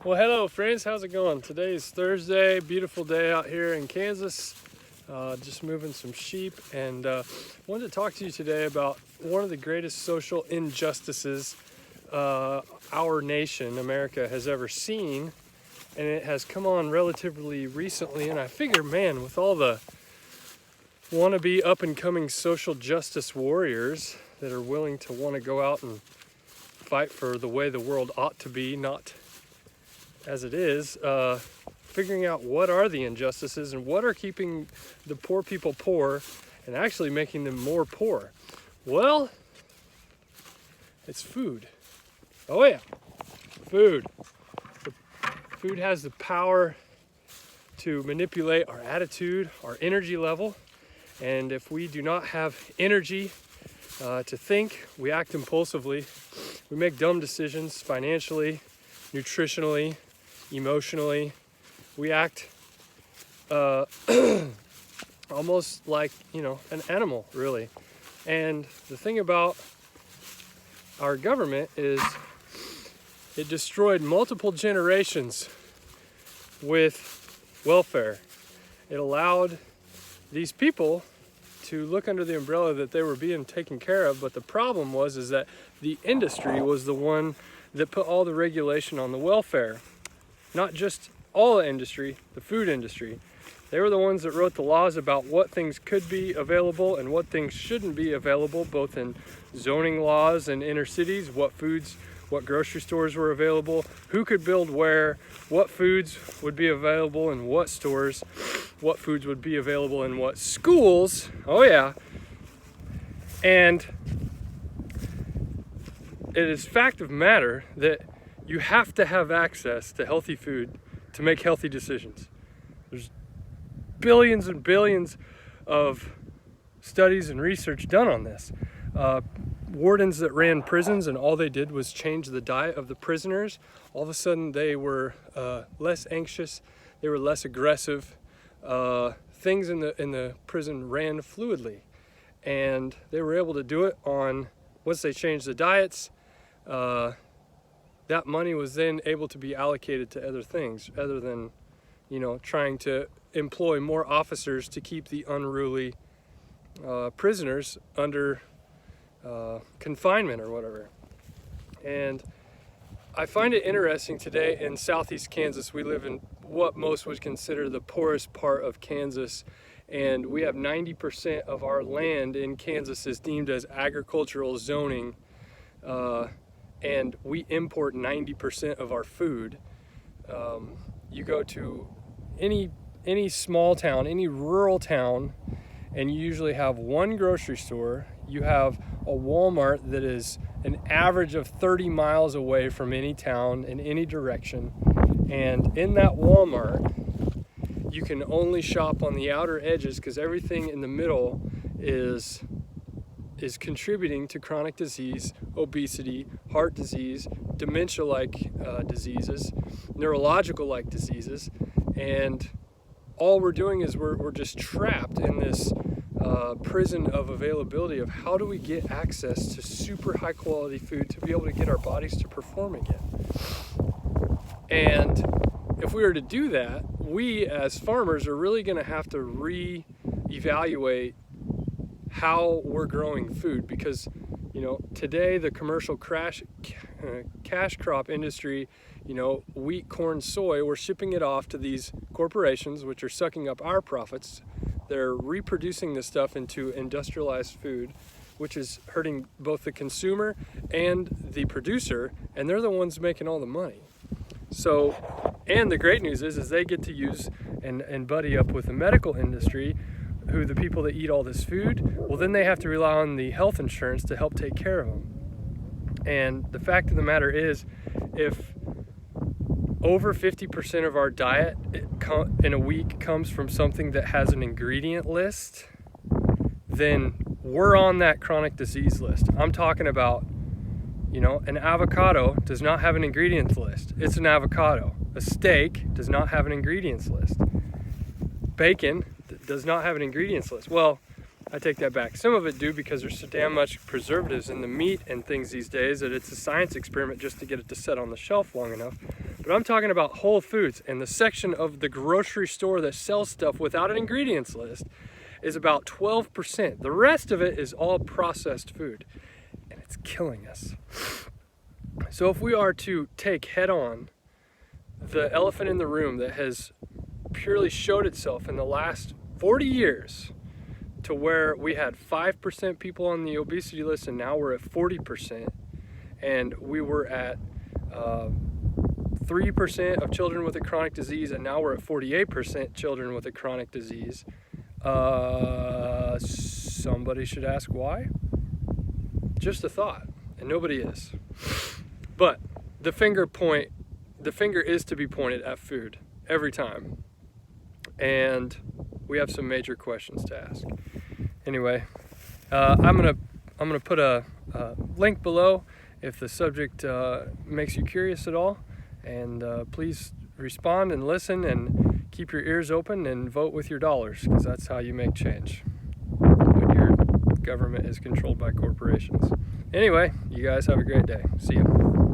Well, hello friends, how's it going? Today is Thursday, beautiful day out here in Kansas. Just moving some sheep, and wanted to talk to you today about one of the greatest social injustices our nation, America, has ever seen. And it has come on relatively recently, and I figure, man, with all the wannabe up and coming social justice warriors that are willing to want to go out and fight for the way the world ought to be, not as it is, figuring out what are the injustices and what are keeping the poor people poor and actually making them more poor. Well, it's food. Oh yeah, food. Food has the power to manipulate our attitude, our energy level, and if we do not have energy to think, we act impulsively. We make dumb decisions financially, nutritionally, emotionally. We act almost like, an animal, really. And the thing about our government is it destroyed multiple generations with welfare. It allowed these people to look under the umbrella that they were being taken care of, but the problem is that the industry was the one that put all the regulation on the welfare. Not just all the industry, the food industry. They were the ones that wrote the laws about what things could be available and what things shouldn't be available, both in zoning laws and inner cities, what grocery stores were available, who could build where, what foods would be available in what stores, what foods would be available in what schools. Oh yeah. And it is fact of matter that you have to have access to healthy food to make healthy decisions. There's billions and billions of studies and research done on this. Wardens that ran prisons and all they did was change the diet of the prisoners. All of a sudden they were less anxious, they were less aggressive. Things in the prison ran fluidly, and they were able to do it once they changed the diets. That money was then able to be allocated to other things other than, trying to employ more officers to keep the unruly prisoners under confinement or whatever. And I find it interesting today in southeast Kansas. We live in what most would consider the poorest part of Kansas, and we have 90% of our land in Kansas is deemed as agricultural zoning. And we import 90% of our food. You go to any small town, any rural town, and you usually have one grocery store. You have a Walmart that is an average of 30 miles away from any town in any direction. And in that Walmart, you can only shop on the outer edges because everything in the middle is contributing to chronic disease, obesity, heart disease, dementia-like diseases, neurological-like diseases, and all we're doing is we're just trapped in this prison of availability of how do we get access to super high-quality food to be able to get our bodies to perform again. And if we were to do that, we as farmers are really going to have to re-evaluate how we're growing food, because today the commercial cash crop industry, wheat, corn, soy, we're shipping it off to these corporations which are sucking up our profits. They're reproducing this stuff into industrialized food, which is hurting both the consumer and the producer, and they're the ones making all the money. So, and the great news is they get to use and buddy up with the medical industry, who the people that eat all this food, well, then they have to rely on the health insurance to help take care of them. And the fact of the matter is, if over 50% of our diet in a week comes from something that has an ingredient list, then we're on that chronic disease list. I'm talking about, an avocado does not have an ingredients list. It's an avocado. A steak does not have an ingredients list. Bacon does not have an ingredients list. Well, I take that back. Some of it do, because there's so damn much preservatives in the meat and things these days that it's a science experiment just to get it to set on the shelf long enough. But I'm talking about Whole Foods, and the section of the grocery store that sells stuff without an ingredients list is about 12%. The rest of it is all processed food, and it's killing us. So if we are to take head on the elephant in the room that has purely showed itself in the last 40 years, to where we had 5% people on the obesity list and now we're at 40%, and we were at 3% of children with a chronic disease and now we're at 48% children with a chronic disease, somebody should ask why? Just a thought, and nobody is. But the finger is to be pointed at food every time, and we have some major questions to ask. Anyway, I'm gonna put a link below if the subject makes you curious at all, and please respond and listen and keep your ears open and vote with your dollars, because that's how you make change when your government is controlled by corporations. Anyway, you guys have a great day. See you.